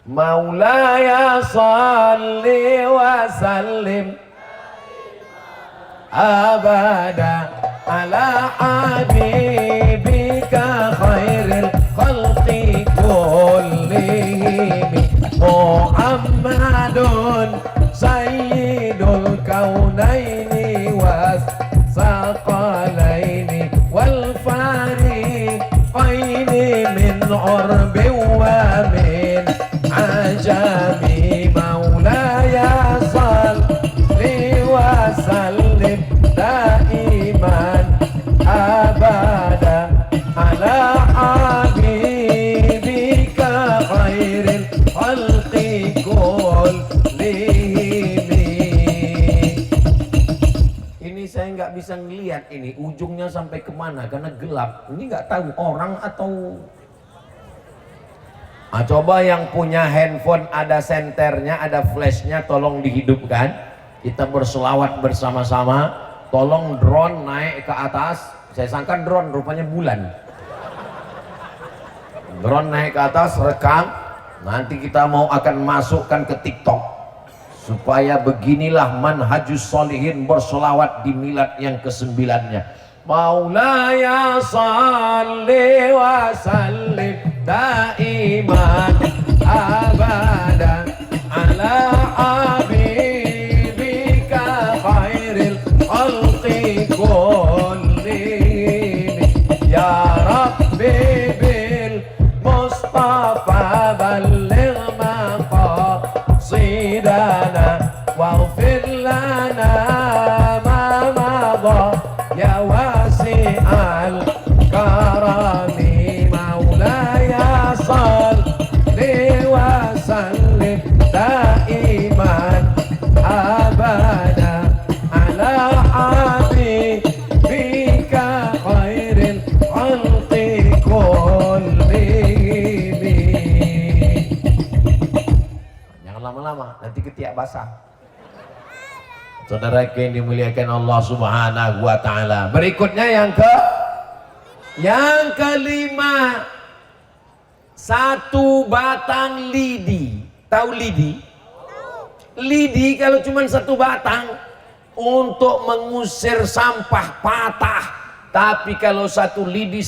Maulaya salli wa sallim abada ala habibika khairil khalqi kullihim Muhammadun sayyidul kaunaini was saqalaini wal fariqaini min urbi wa min ajami maulaya salli wa sallim daiman abada ala habibika khairil khalqi kullihim. Ini saya nggak bisa ngelihat ini ujungnya sampai kemana karena gelap. Ini nggak tahu orang atau coba yang punya handphone ada senternya, ada flashnya, tolong dihidupkan. Kita berselawat bersama-sama. Tolong drone naik ke atas. Saya sangka drone, rupanya bulan. Drone naik ke atas, rekam. Nanti kita mau akan masukkan ke TikTok. Supaya beginilah manhajus solihin berselawat di milad yang ke-9-nya. Maulaya salli wa sallim daiman abadan ala habibika khairil khalqi kullihim ya rabbi bil mustafa balligh maqasidana waghfir lana ma madha ya wasi'al karami maulaya salli wa sallim daiman abada ala habibika khairil khalqi kullihim. Jangan lama-lama, nanti ketiak basah. Saudara yang dimuliakan Allah Subhanahu wa taala. Berikutnya yang kelima, satu batang lidi. Tahu lidi? Lidi kalau cuma satu batang untuk mengusir sampah patah. Tapi kalau satu lidi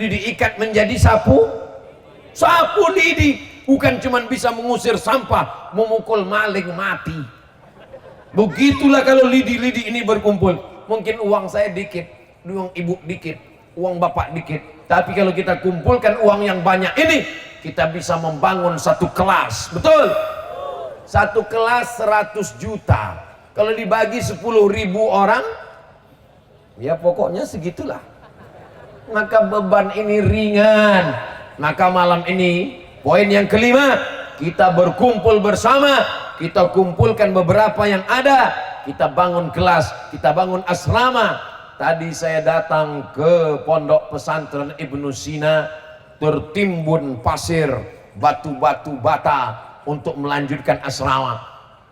diikat menjadi sapu lidi, bukan cuma bisa mengusir sampah, memukul maling mati. Begitulah kalau lidi-lidi ini berkumpul. Mungkin uang saya dikit, uang ibu dikit, uang bapak dikit. Tapi kalau kita kumpulkan uang yang banyak ini, kita bisa membangun satu kelas. Betul? Satu kelas 100 juta. Kalau dibagi 10.000 orang, ya pokoknya segitulah. Maka beban ini ringan. Maka malam ini, poin yang kelima, kita berkumpul bersama. Kita kumpulkan beberapa yang ada, kita bangun kelas, kita bangun asrama. Tadi saya datang ke pondok pesantren Ibnu Sina, tertimbun pasir, batu-batu bata untuk melanjutkan asrama.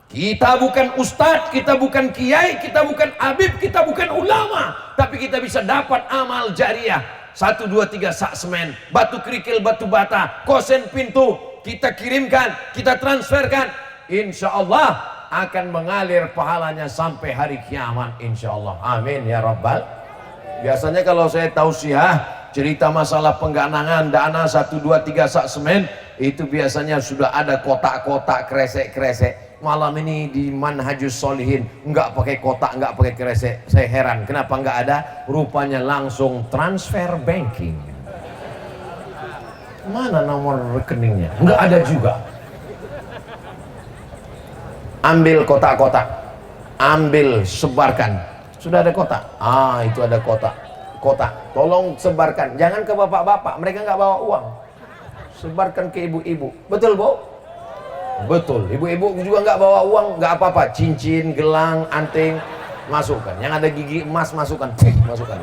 Kita bukan ustadz, kita bukan kiai, kita bukan habib, kita bukan ulama, tapi kita bisa dapat amal jariah. 1, 2, 3 sak semen, batu kerikil, batu bata, kosen pintu, kita kirimkan, kita transferkan. Insya Allah akan mengalir pahalanya sampai hari kiamat, insya Allah. Amin ya rabbal. Biasanya kalau saya tausiah cerita masalah pengganangan dana 1, 2, 3 sak semen, itu biasanya sudah ada kotak-kotak kresek-kresek. Malam ini di manhajus solihin nggak pakai kotak, nggak pakai kresek. Saya heran kenapa nggak ada, rupanya langsung transfer banking. Mana nomor rekeningnya? Nggak ada juga. Ambil kotak-kotak, ambil, sebarkan. Sudah ada kotak? Itu ada kotak. Tolong sebarkan, jangan ke bapak-bapak, mereka nggak bawa uang. Sebarkan ke ibu-ibu. Betul, Bu? Betul. Ibu-ibu juga nggak bawa uang, nggak apa-apa. Cincin, gelang, anting, masukkan. Yang ada gigi emas, masukkan. Masukkan.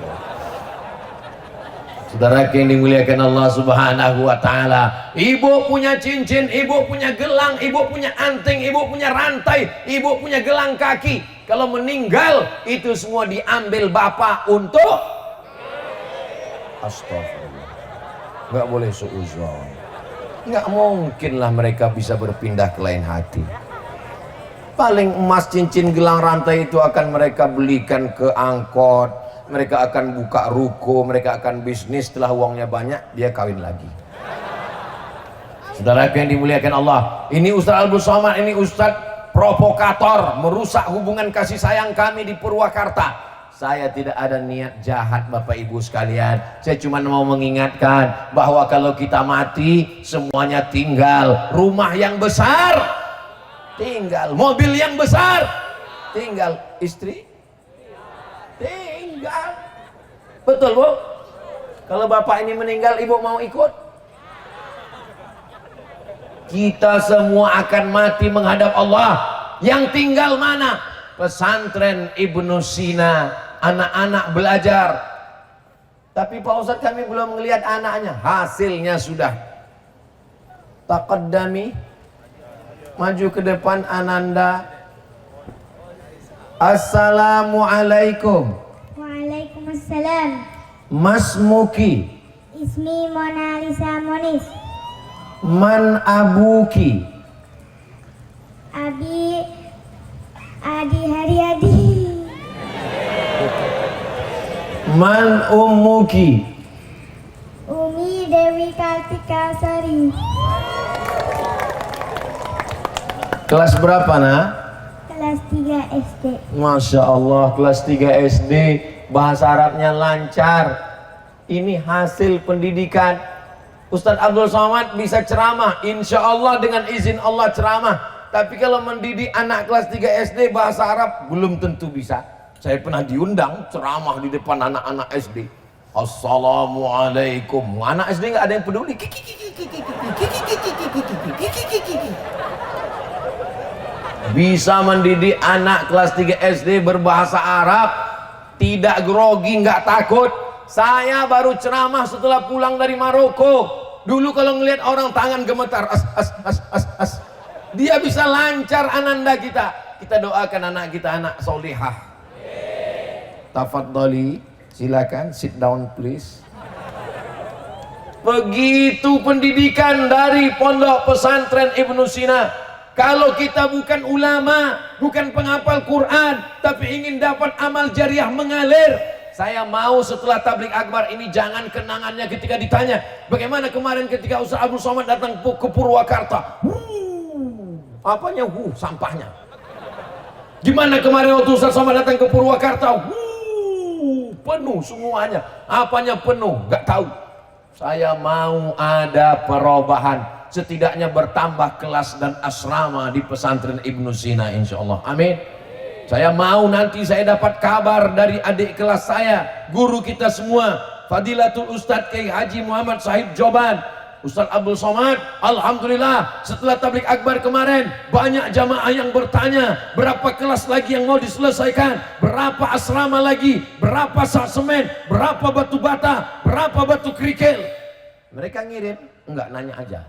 Saudara yang dimuliakan Allah Subhanahu wa taala, ibu punya cincin, ibu punya gelang, ibu punya anting, ibu punya rantai, ibu punya gelang kaki. Kalau meninggal itu semua diambil bapak untuk astagfirullah. Enggak boleh suudzon. Nggak mungkin lah mereka bisa berpindah ke lain hati. Paling emas, cincin, gelang, rantai itu akan mereka belikan ke angkot, mereka akan buka ruko, mereka akan bisnis. Setelah uangnya banyak, dia kawin lagi. Saudara yang dimuliakan Allah, ini Ustaz Abdul Somad, ini Ustaz provokator, merusak hubungan kasih sayang kami di Purwakarta. Saya tidak ada niat jahat Bapak Ibu sekalian. Saya cuma mau mengingatkan bahwa kalau kita mati semuanya tinggal. Rumah yang besar tinggal, mobil yang besar tinggal, istri tinggal. Betul Bu? Kalau bapak ini meninggal, ibu mau ikut? Kita semua akan mati menghadap Allah. Yang tinggal mana? Pesantren Ibnu Sina, anak-anak belajar. Tapi Pak Ustadz, kami belum melihat anaknya. Hasilnya sudah. Taqaddami, maju ke depan Ananda. Assalamualaikum. Waalaikumsalam. Mas Muki. Ismi Mona Lisa Monis. Man abuki. Abi Adi Haryadi. Man ummuki. Umi Dewi Kartika Sari. Kelas berapa nak? Kelas 3 SD. Masya Allah, kelas 3 SD, bahasa Arabnya lancar. Ini hasil pendidikan. Ustadz Abdul Somad bisa ceramah, insya Allah dengan izin Allah ceramah. Tapi kalau mendidik anak kelas 3 SD bahasa Arab, belum tentu bisa. Saya pernah diundang ceramah di depan anak-anak SD. Assalamualaikum. Anak SD nggak ada yang peduli. Bisa mendidik anak kelas 3 SD berbahasa Arab, tidak grogi, nggak takut. Saya baru ceramah setelah pulang dari Maroko. Dulu kalau ngelihat orang tangan gemetar, as. Dia bisa lancar ananda kita. Kita doakan anak kita anak solihah. Tafadhali, silakan sit down please. Begitu pendidikan dari Pondok Pesantren Ibnu Sina. Kalau kita bukan ulama, bukan penghafal Quran, tapi ingin dapat amal jariah mengalir, saya mau setelah tablik akbar ini jangan kenangannya ketika ditanya bagaimana kemarin ketika Ustaz Abdul Somad datang ke Purwakarta. Apanya? Sampahnya. Gimana kemarin waktu Ustaz Somad datang ke Purwakarta? Penuh semuanya. Apanya penuh? Gak tahu. Saya mau ada perubahan. Setidaknya bertambah kelas dan asrama di pesantren Ibnu Sina, insya Allah. Amin. Saya mau nanti saya dapat kabar dari adik kelas saya, guru kita semua, Fadilatul Ustadz Kiai Haji Muhammad Sahib Joban, Ustadz Abdul Somad. Alhamdulillah setelah tablik akbar kemarin banyak jamaah yang bertanya berapa kelas lagi yang mau diselesaikan, berapa asrama lagi, berapa sak semen, berapa batu bata, berapa batu kerikil. Mereka ngirim, enggak nanya aja.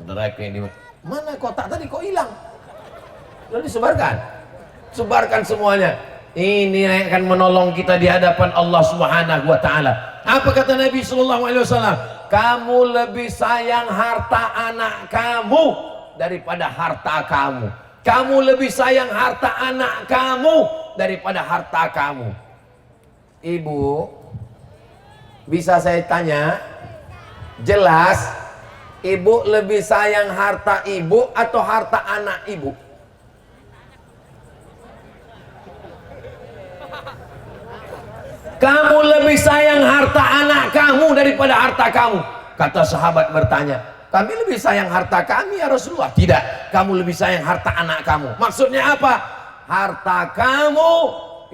Saudara ini, mana kotak tadi kok hilang? Lalu disebarkan, sebarkan semuanya. Ini akan menolong kita di hadapan Allah Subhanahu wa Ta'ala. Apa kata Nabi Sallallahu Alaihi Wasallam? Kamu lebih sayang harta anak kamu daripada harta kamu. Kamu lebih sayang harta anak kamu daripada harta kamu. Ibu, bisa saya tanya? Jelas, ibu lebih sayang harta ibu atau harta anak ibu? Kamu lebih sayang harta anak kamu daripada harta kamu. Kata sahabat bertanya, kami lebih sayang harta kami ya Rasulullah. Tidak, kamu lebih sayang harta anak kamu. Maksudnya apa? Harta kamu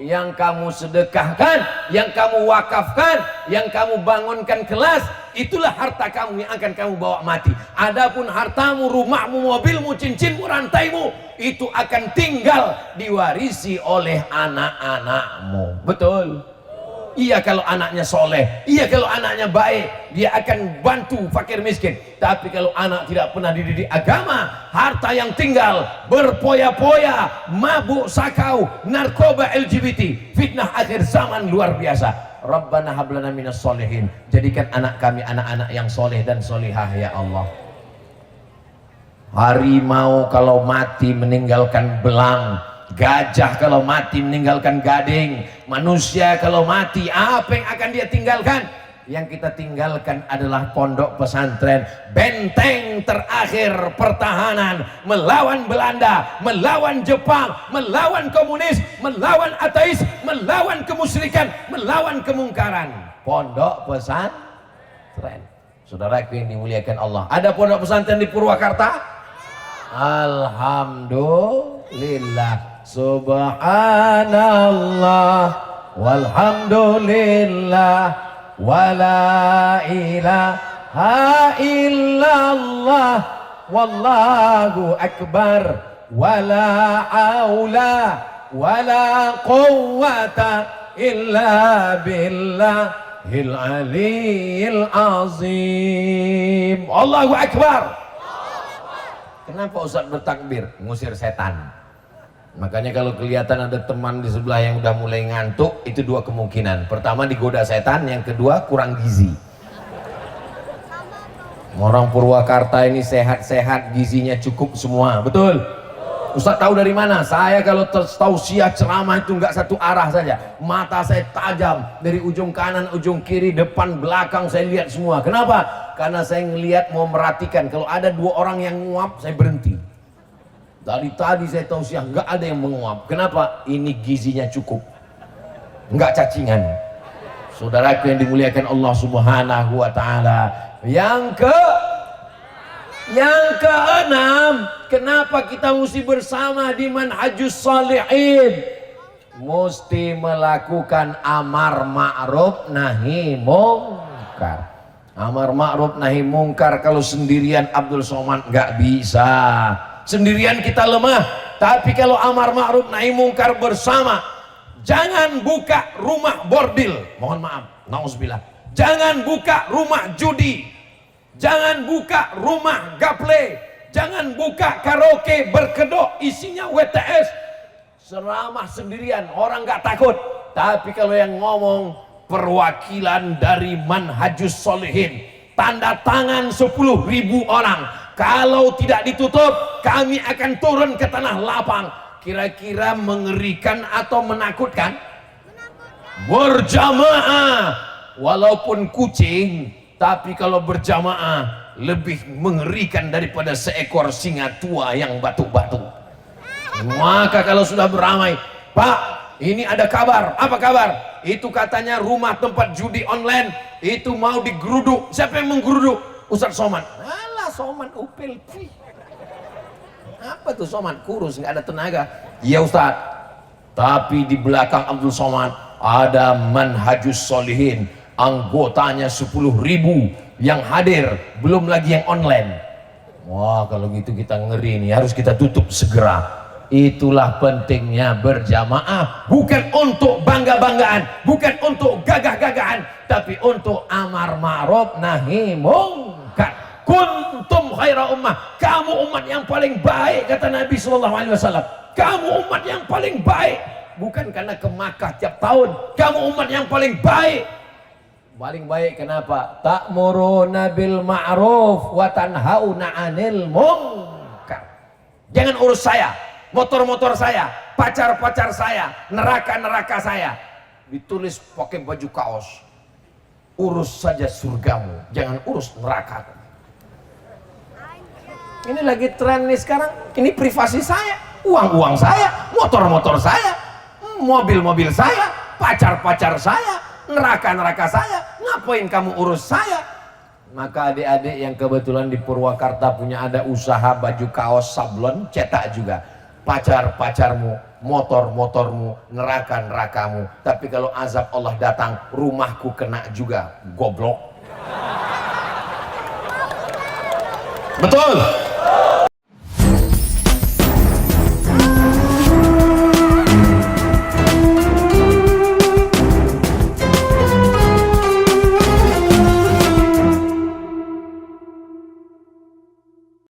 yang kamu sedekahkan, yang kamu wakafkan, yang kamu bangunkan kelas, itulah harta kamu yang akan kamu bawa mati. Adapun hartamu, rumahmu, mobilmu, cincinmu, rantaimu, itu akan tinggal diwarisi oleh anak-anakmu. Betul? Iya kalau anaknya soleh, iya kalau anaknya baik, dia akan bantu fakir miskin. Tapi kalau anak tidak pernah dididik agama, harta yang tinggal berpoya-poya, mabuk sakau, narkoba, LGBT, fitnah akhir zaman luar biasa. Rabbana hablana minas solihin, jadikan anak kami anak-anak yang soleh dan solihah ya Allah. Harimau kalau mati meninggalkan belang, gajah kalau mati meninggalkan gading, manusia kalau mati apa yang akan dia tinggalkan? Yang kita tinggalkan adalah pondok pesantren, benteng terakhir pertahanan melawan Belanda, melawan Jepang, melawan komunis, melawan ateis, melawan kemusyrikan, melawan kemungkaran. Pondok pesantren. Saudaraku yang dimuliakan Allah, ada pondok pesantren di Purwakarta? Alhamdulillah, subhanallah, walhamdulillah, wala ilaha illallah, wallahu akbar, wala haula wala quwwata illa billahil aliyil azim. Allahu akbar. Kenapa Ustaz bertakbir? Ngusir setan. Makanya kalau kelihatan ada teman di sebelah yang udah mulai ngantuk, itu dua kemungkinan. Pertama digoda setan, yang kedua kurang gizi. Orang Purwakarta ini sehat-sehat, gizinya cukup semua, betul? Ustaz tahu dari mana? Saya kalau tausiah ceramah itu nggak satu arah saja. Mata saya tajam dari ujung kanan, ujung kiri, depan, belakang, saya lihat semua. Kenapa? Karena saya ngelihat mau merhatikan. Kalau ada dua orang yang nguap, saya berhenti. Dari tadi saya tausiah nggak ada yang menguap. Kenapa? Ini gizinya cukup, nggak cacingan. Saudaraku yang dimuliakan Allah Subhanahu wa Ta'ala. Yang keenam, kenapa kita mesti bersama di manhajus shalihin? Mesti melakukan amar ma'ruf nahi mungkar. Amar ma'ruf nahi mungkar kalau sendirian Abdul Somad nggak bisa. Sendirian kita lemah, tapi kalau amar ma'ruf nahi mungkar bersama. Jangan buka rumah bordil, mohon maaf, nauzubillah. Jangan buka rumah judi, jangan buka rumah gaple, jangan buka karaoke berkedok isinya WTS. Ceramah sendirian, orang nggak takut. Tapi kalau yang ngomong perwakilan dari manhajus sholihin, tanda tangan 10.000 orang. Kalau tidak ditutup, kami akan turun ke tanah lapang. Kira-kira mengerikan atau menakutkan? Berjamaah, walaupun kucing, tapi kalau berjamaah lebih mengerikan daripada seekor singa tua yang batuk-batuk. Maka kalau sudah beramai, Pak, ini ada kabar. Apa kabar? Itu katanya rumah tempat judi online itu mau digeruduk. Siapa yang menggeruduk? Ustaz Somad. Alah, Somad upil. Apa tuh Somad? Kurus, nggak ada tenaga. Iya Ustaz. Tapi di belakang Abdul Somad ada manhajus sholihin. Anggotanya 10.000 yang hadir, belum lagi yang online. Wah, kalau gitu kita ngeri nih, harus kita tutup segera. Itulah pentingnya berjamaah, bukan untuk bangga-banggaan, bukan untuk gagah-gagahan, tapi untuk amar ma'ruf nahi mungkar. Kuntum khaira ummah, kamu umat yang paling baik, kata Nabi SAW. Kamu umat yang paling baik, bukan karena ke Makkah tiap tahun. Kamu umat yang paling baik. Paling baik kenapa? Ta'muruna bil ma'ruf wa tanhauna 'anil munkar. Jangan urus saya, motor-motor saya, pacar-pacar saya, neraka-neraka saya. Ditulis pakai baju kaos. Urus saja surgamu, jangan urus neraka. Ini lagi tren nih sekarang. Ini privasi saya, uang-uang saya, motor-motor saya, mobil-mobil saya, pacar-pacar saya, neraka-neraka saya. Ngapain kamu urus saya? Maka adik-adik yang kebetulan di Purwakarta punya ada usaha baju kaos sablon, cetak juga. Pacar-pacarmu, motor-motormu, neraka-nerakamu. Tapi kalau azab Allah datang, rumahku kena juga. Goblok. Betul.